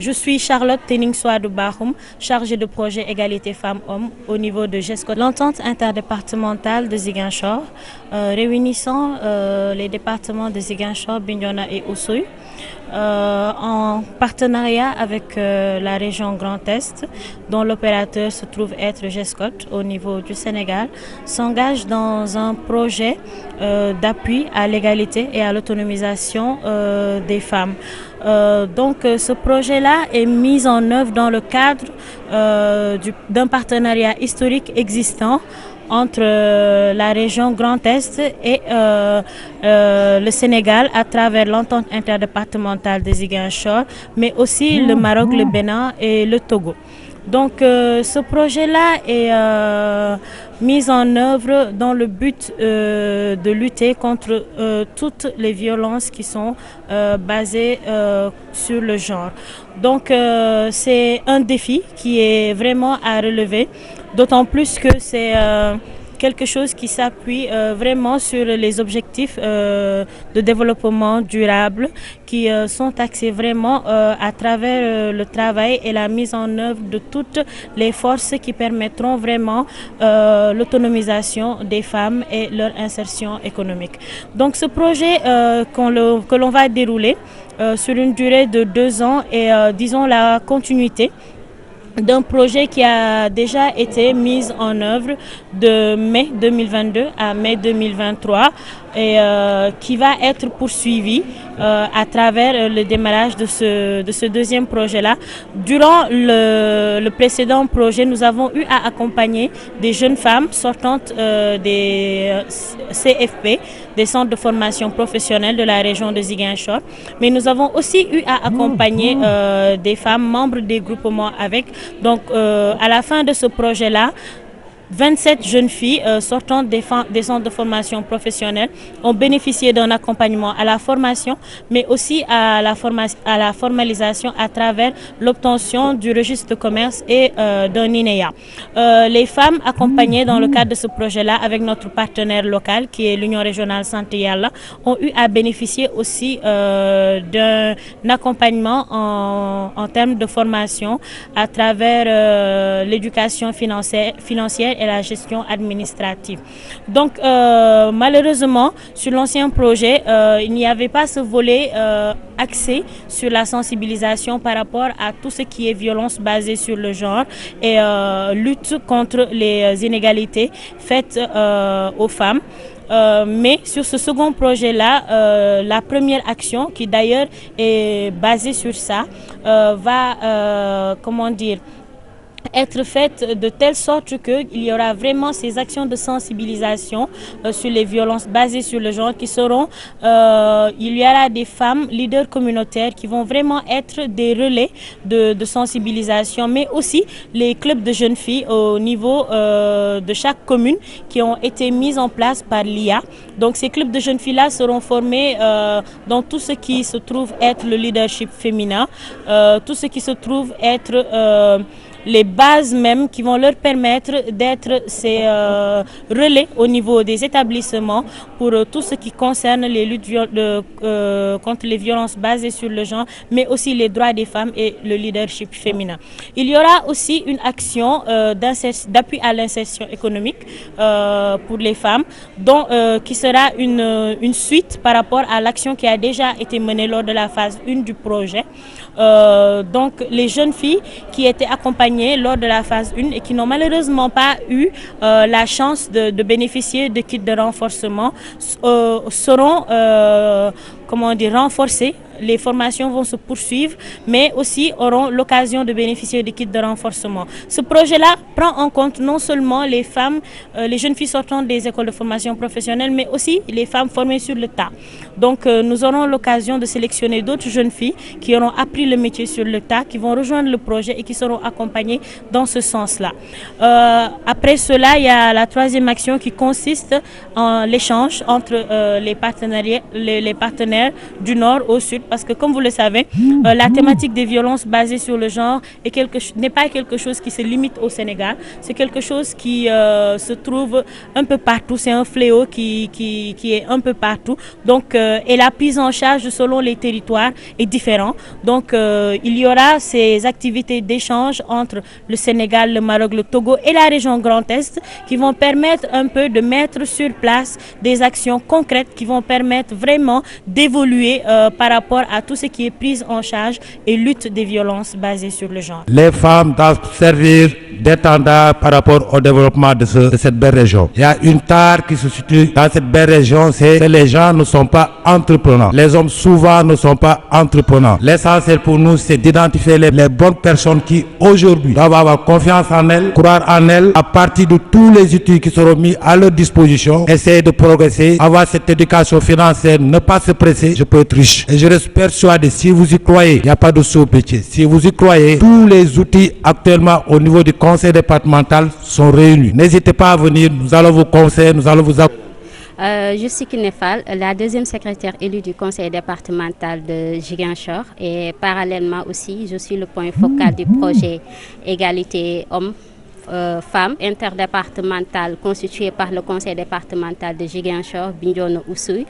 Je suis Charlotte Teningsoadou Bahoum, chargée de projet égalité femmes-hommes au niveau de GESCO. L'entente interdépartementale de Ziguinchor, réunissant les départements de Ziguinchor, Bignona et Oussouye, en partenariat avec la région Grand Est, dont l'opérateur se trouve être GESCOT au niveau du Sénégal, s'engage dans un projet d'appui à l'égalité et à l'autonomisation des femmes. Ce projet-là est mis en œuvre dans le cadre d'un partenariat historique existant entre la région Grand Est et le Sénégal à travers l'entente interdépartementale des Ziguinchor, mais aussi le Maroc, le Bénin et le Togo. Donc ce projet-là est mis en œuvre dans le but de lutter contre toutes les violences qui sont basées sur le genre. Donc c'est un défi qui est vraiment à relever, d'autant plus que c'est quelque chose qui s'appuie vraiment sur les objectifs de développement durable qui sont axés vraiment à travers le travail et la mise en œuvre de toutes les forces qui permettront vraiment l'autonomisation des femmes et leur insertion économique. Donc ce projet que l'on va dérouler sur une durée de 2 ans est disons la continuité d'un projet qui a déjà été mis en œuvre de mai 2022 à mai 2023 et qui va être poursuivi à travers le démarrage de ce deuxième projet-là. Durant le précédent projet, nous avons eu à accompagner des jeunes femmes sortantes des CFP, des centres de formation professionnelle de la région de Ziguinchor, mais nous avons aussi eu à accompagner des femmes membres des groupements avec. Donc à la fin de ce projet-là, 27 jeunes filles sortant des centres de formation professionnelle ont bénéficié d'un accompagnement à la formation, mais aussi à la formalisation à travers l'obtention du registre de commerce et d'un INEA. Les femmes accompagnées dans le cadre de ce projet-là avec notre partenaire local qui est l'Union régionale Santé Yalla ont eu à bénéficier aussi d'un accompagnement en termes de formation à travers l'éducation financière et la gestion administrative. Donc malheureusement sur l'ancien projet il n'y avait pas ce volet axé sur la sensibilisation par rapport à tout ce qui est violence basée sur le genre et lutte contre les inégalités faites aux femmes. Mais sur ce second projet-là, la première action qui d'ailleurs est basée sur ça va, être faite de telle sorte qu'il y aura vraiment ces actions de sensibilisation sur les violences basées sur le genre qui seront, il y aura des femmes leaders communautaires qui vont vraiment être des relais de sensibilisation, mais aussi les clubs de jeunes filles au niveau de chaque commune qui ont été mis en place par l'IA. Donc ces clubs de jeunes filles-là seront formés dans tout ce qui se trouve être le leadership féminin, tout ce qui se trouve être les bases même qui vont leur permettre d'être ces relais au niveau des établissements pour tout ce qui concerne les luttes contre les violences basées sur le genre, mais aussi les droits des femmes et le leadership féminin. Il y aura aussi une action d'appui à l'insertion économique pour les femmes, qui sera une suite par rapport à l'action qui a déjà été menée lors de la phase 1 du projet. Donc les jeunes filles qui étaient accompagnées lors de la phase 1 et qui n'ont malheureusement pas eu la chance de bénéficier de kits de renforcement seront renforcées. Les formations vont se poursuivre, mais aussi auront l'occasion de bénéficier de kits de renforcement. Ce projet-là prend en compte non seulement les femmes, les jeunes filles sortant des écoles de formation professionnelle, mais aussi les femmes formées sur le tas. Donc nous aurons l'occasion de sélectionner d'autres jeunes filles qui auront appris le métier sur le tas, qui vont rejoindre le projet et qui seront accompagnées dans ce sens-là. Après cela, il y a la troisième action qui consiste en l'échange entre les partenaires disciplinaires du nord au sud, parce que comme vous le savez, la thématique des violences basées sur le genre n'est pas quelque chose qui se limite au Sénégal, c'est quelque chose qui se trouve un peu partout, c'est un fléau qui est un peu partout, donc et la prise en charge selon les territoires est différente, donc il y aura ces activités d'échange entre le Sénégal, le Maroc, le Togo et la région Grand Est qui vont permettre un peu de mettre sur place des actions concrètes qui vont permettre vraiment d'évoluer par rapport à tout ce qui est prise en charge et lutte des violences basées sur le genre. Les femmes doivent servir d'étendard par rapport au développement de cette belle région. Il y a une tare qui se situe dans cette belle région, c'est que les gens ne sont pas entreprenants. Les hommes souvent ne sont pas entreprenants. L'essentiel pour nous, c'est d'identifier les bonnes personnes qui aujourd'hui doivent avoir confiance en elles, croire en elles, à partir de tous les outils qui seront mis à leur disposition, essayer de progresser, avoir cette éducation financière, ne pas se presser, je peux être riche. Et je reste persuadé, si vous y croyez, il n'y a pas de sous-métier. Si vous y croyez, tous les outils actuellement au niveau du conseil départemental sont réunis. N'hésitez pas à venir, nous allons vous conseiller, nous allons vous accompagner. Je suis Kiné Fall, la deuxième secrétaire élue du conseil départemental de Ziguinchor et parallèlement aussi, je suis le point focal du projet Égalité Hommes-Femmes interdépartemental constitué par le conseil départemental de Ziguinchor, Bignona-Oussouye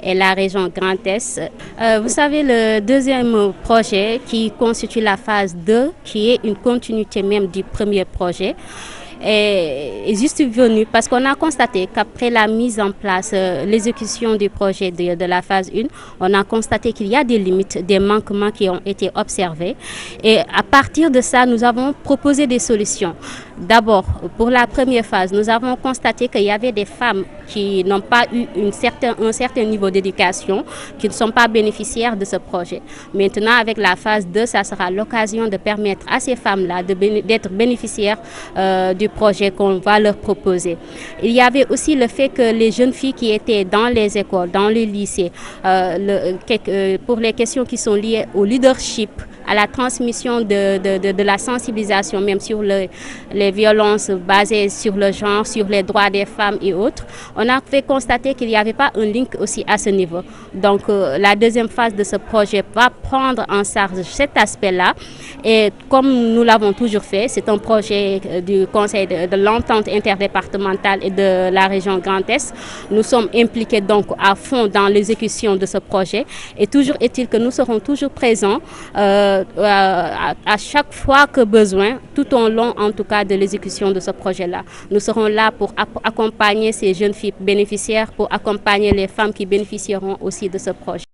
et la région Grand Est. Vous savez, le deuxième projet qui constitue la phase 2, qui est une continuité même du premier projet, est juste venu parce qu'on a constaté qu'après la mise en place, l'exécution du projet de la phase 1, on a constaté qu'il y a des limites, des manquements qui ont été observés. Et à partir de ça, nous avons proposé des solutions. D'abord, pour la première phase, nous avons constaté qu'il y avait des femmes qui n'ont pas eu un certain niveau d'éducation, qui ne sont pas bénéficiaires de ce projet. Maintenant, avec la phase 2, ça sera l'occasion de permettre à ces femmes-là d'être bénéficiaires du projet qu'on va leur proposer. Il y avait aussi le fait que les jeunes filles qui étaient dans les écoles, dans les lycées, pour les questions qui sont liées au leadership, à la transmission de la sensibilisation même sur les violences basées sur le genre, sur les droits des femmes et autres, on a fait constater qu'il n'y avait pas un link aussi à ce niveau. Donc la deuxième phase de ce projet va prendre en charge cet aspect-là et comme nous l'avons toujours fait, c'est un projet du conseil de l'entente interdépartementale et de la région Grand Est. Nous sommes impliqués donc à fond dans l'exécution de ce projet et toujours est-il que nous serons toujours présents à chaque fois que besoin, tout au long en tout cas de l'exécution de ce projet-là. Nous serons là pour accompagner ces jeunes filles bénéficiaires, pour accompagner les femmes qui bénéficieront aussi de ce projet.